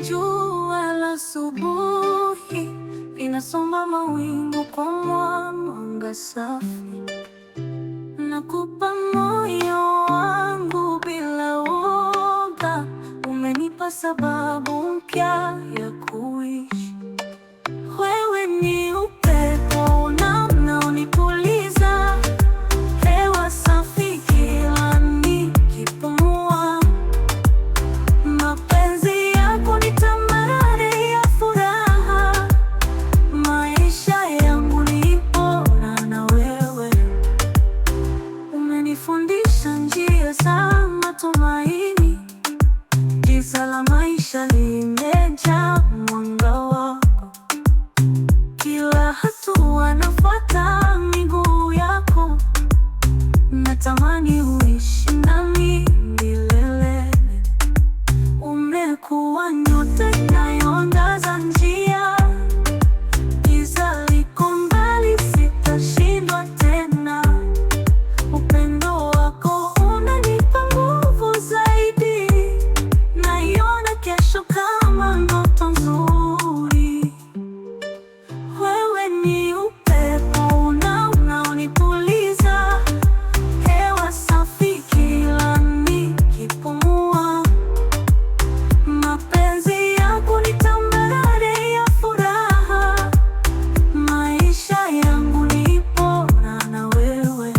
Jua la asubuhi linasomba mawingu kwa mwanga safi. Nakupa moyo wangu bila woga, umenipa sababu mpya ya kuishi. Wewe ni upepo unaonipuliza, hewa safi kila nikipumua. Mapenzi yako ni tambarare ya furaha, maisha yangu ni bora na wewe. Umenifundisha njia za matumaini, giza la maisha limejaa mwanga wako. Kila hatua nafuata miguu yako, natamani uishi nami milele. Umekuwa nyota inayoangaza njia, giza liko mbali, sitashindwa tena. Upendo wako unanipa nguvu zaidi, naiona kesho kama ndoto nzuri. Wewe ni upepo unaonipuliza, hewa safi kila nikipumua. Mapenzi yako ni tambarare ya furaha, maisha yangu ni bora na wewe.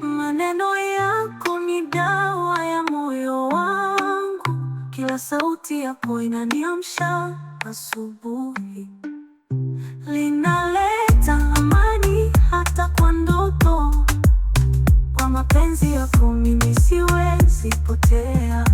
Maneno yako ni dawa ya moyo wangu, kila sauti yako inaniamsha asubuhi. Linaleta amani hata kwa ndoto, kwa mapenzi yako mimi siwezi potea.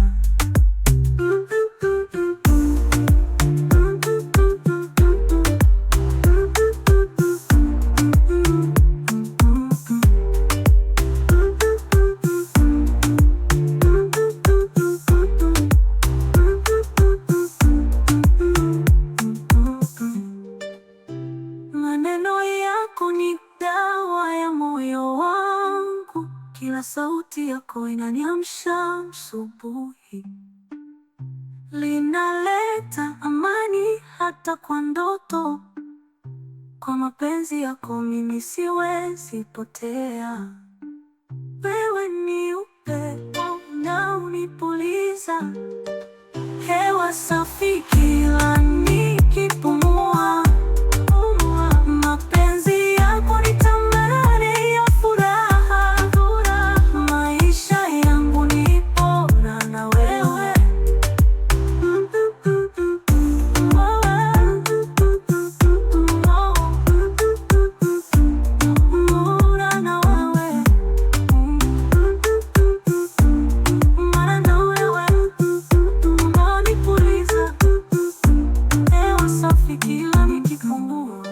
Maneno yako ni dawa ya moyo wangu, kila sauti yako inaniamsha asubuhi. Linaleta amani hata kwa ndoto, kwa mapenzi yako mimi siwezi potea. Wewe ni upepo unaonipuliza, hewa safi kila nikipumua. Mapenzi yako ni tambarare ya furaha, maisha yangu ni bora na wewe. Bora na wewe, maana na wewe unanipuliza, hewa safi kila nikipumua.